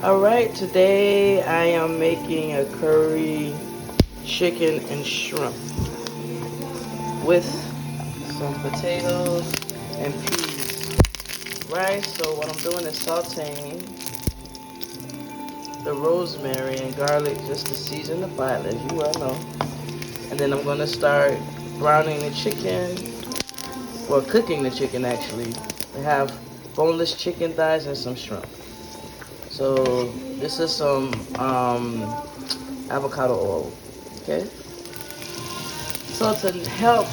Alright, today I am making a curry chicken and shrimp with some potatoes and peas. Right, so what I'm doing is sauteing the rosemary and garlic just to season the pot, as you well know. And then I'm going to start browning the chicken, or cooking the chicken actually. I have boneless chicken thighs and some shrimp. So this is some avocado oil, okay? So to help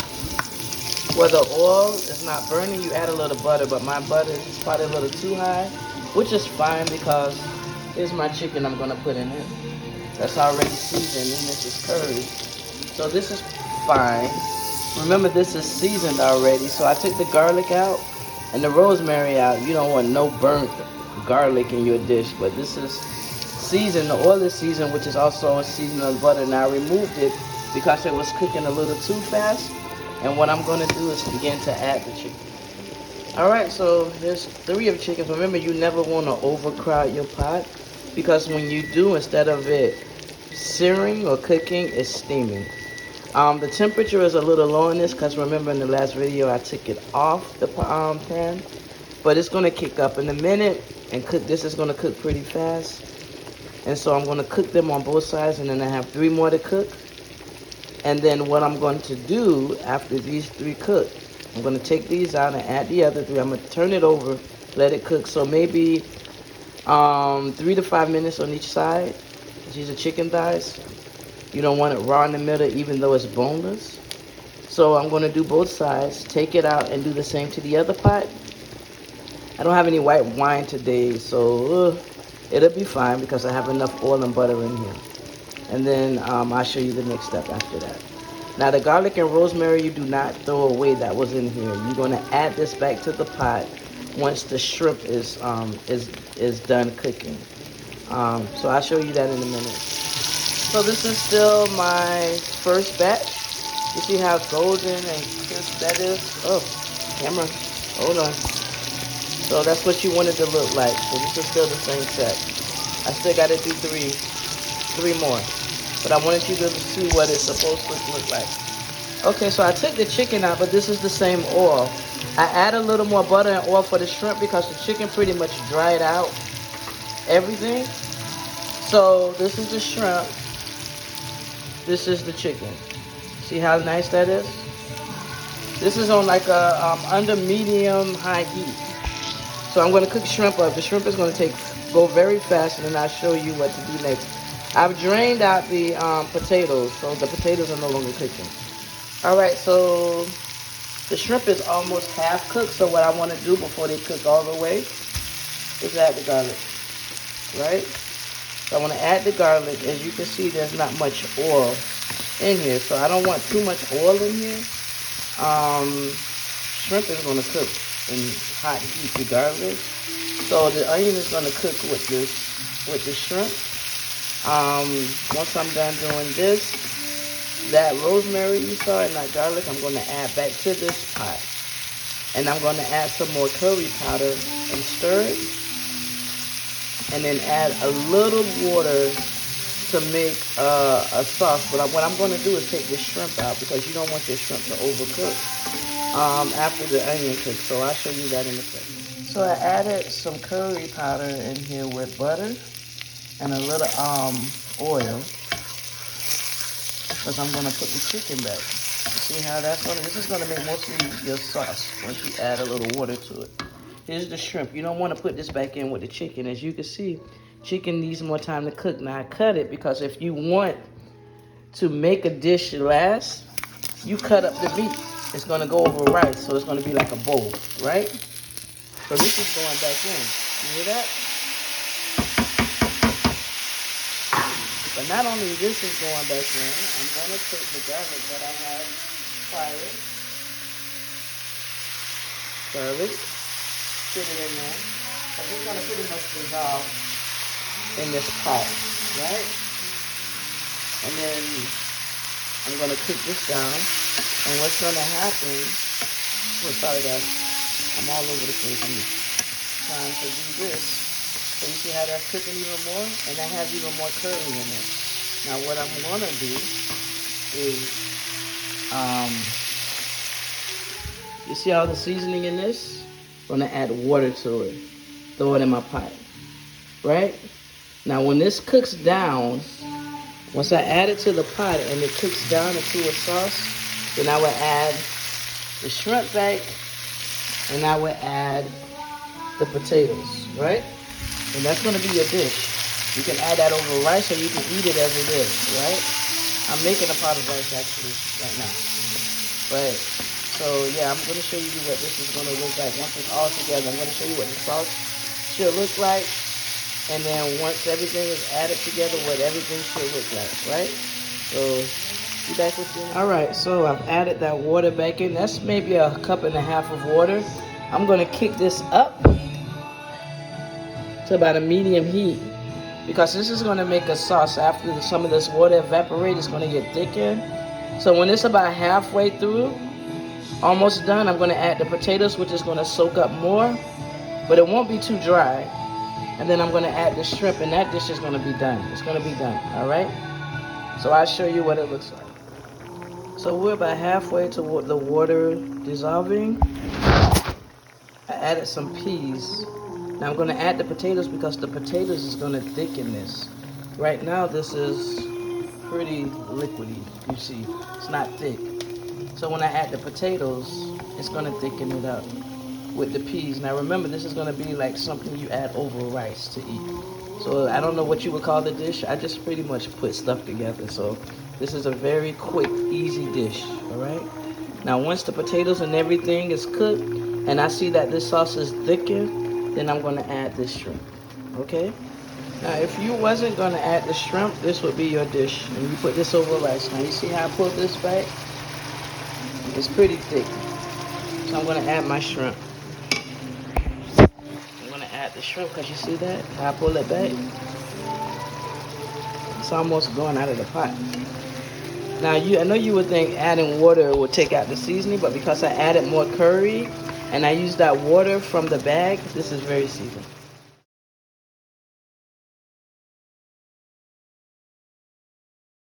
where the oil is not burning, you add a little butter, but my butter is probably a little too high, which is fine because here's my chicken I'm gonna put in it. That's already seasoned and this is curry. So this is fine. Remember this is seasoned already, so I took the garlic out and the rosemary out. You don't want no burnt garlic in your dish, but this is seasoned. The oil is seasoned, which is also a seasoning of butter. Now I removed it because it was cooking a little too fast. And what I'm going to do is begin to add the chicken. Alright, so there's 3 of chickens. Remember, you never want to overcrowd your pot because when you do, instead of it searing or cooking, it's steaming. The temperature is a little low in this because remember in the last video I took it off the pan. But it's going to kick up in a minute and cook. This is going to cook pretty fast. And so I'm going to cook them on both sides and then I have 3 more to cook. And then what I'm going to do after these 3 cook, I'm going to take these out and add the other 3. I'm going to turn it over, let it cook. So maybe 3 to 5 minutes on each side. These are chicken thighs. You don't want it raw in the middle even though it's boneless. So I'm going to do both sides, take it out and do the same to the other pot. I don't have any white wine today, so it'll be fine because I have enough oil and butter in here. And then I'll show you the next step after that. Now the garlic and rosemary, you do not throw away that was in here. You're gonna add this back to the pot once the shrimp is done cooking. So I'll show you that in a minute. So this is still my first batch. You see how golden and crisp that is? Oh, camera, hold on. So that's what you want it to look like. So this is still the same set. I still gotta do three more. But I wanted you to see what it's supposed to look like. Okay, so I took the chicken out, but this is the same oil. I add a little more butter and oil for the shrimp because the chicken pretty much dried out everything. So this is the shrimp. This is the chicken. See how nice that is? This is on like a under medium high heat. So I'm going to cook shrimp up. The shrimp is going to go very fast, and then I'll show you what to do next. I've drained out the potatoes, so the potatoes are no longer cooking. Alright, so the shrimp is almost half cooked, so what I want to do before they cook all the way is add the garlic, right? So I want to add the garlic. As you can see, there's not much oil in here, so I don't want too much oil in here. Shrimp is going to cook in hot heat regardless. So the onion is going to cook with the shrimp. Once I'm done doing this, that rosemary you saw and that garlic, I'm going to add back to this pot. And I'm going to add some more curry powder and stir it. And then add a little water to make a sauce. But what I'm going to do is take the shrimp out because you don't want your shrimp to overcook after the onion cooks. So I'll show you that in a second. So I added some curry powder in here with butter and a little oil because I'm going to put the chicken back. See how that's going to, this is going to make mostly your sauce once you add a little water to it. Here's the shrimp. You don't want to put this back in with the chicken. As you can see, chicken needs more time to cook. Now I cut it because if you want to make a dish last, you cut up the meat. It's going to go over rice, so it's going to be like a bowl, right? So this is going back in. You hear that? But not only this is going back in, I'm going to take the garlic that I had prior. Garlic. Put it in there. I'm just going to pretty much dissolve in this pot, right? And then I'm going to cook this down. And what's going to happen, sorry guys, I'm all over the place. I'm trying to do this. So you see how that's cooking even more? And that has even more curry in it. Now what I'm gonna do is, you see all the seasoning in this? I'm gonna add water to it. Throw it in my pot, right? Now when this cooks down, once I add it to the pot and it cooks down into a sauce, then I will add the shrimp back and I will add the potatoes, right? And that's gonna be your dish. You can add that over rice or you can eat it as it is, right? I'm making a pot of rice actually right now. But, so yeah, I'm gonna show you what this is gonna look like once it's all together. I'm gonna show you what the sauce should look like. And then once everything is added together, what everything should look like, right? So, be back with you. All right, so I've added that water back in. That's maybe a cup and a half of water. I'm gonna kick this up to about a medium heat because this is gonna make a sauce. After some of this water evaporates, it's gonna get thicker. So when it's about halfway through, almost done, I'm gonna add the potatoes, which is gonna soak up more, but it won't be too dry. And then I'm gonna add the shrimp, and that dish is gonna be done. It's gonna be done, all right? So I'll show you what it looks like. So we're about halfway to the water dissolving. I added some peas. Now I'm gonna add the potatoes because the potatoes is gonna thicken this. Right now this is pretty liquidy, you see. It's not thick. So when I add the potatoes, it's gonna thicken it up with the peas. Now remember, this is gonna be like something you add over rice to eat. So I don't know what you would call the dish. I just pretty much put stuff together. So this is a very quick, easy dish, all right? Now once the potatoes and everything is cooked, and I see that this sauce is thicker, then I'm gonna add this shrimp, okay? Now if you wasn't gonna add the shrimp, this would be your dish. And you put this over rice. Now you see how I pulled this back? It's pretty thick. So I'm gonna add my shrimp. Add the shrimp because you see that? I pull it back. It's almost going out of the pot. Now I know you would think adding water would take out the seasoning, but because I added more curry and I used that water from the bag, this is very seasoned.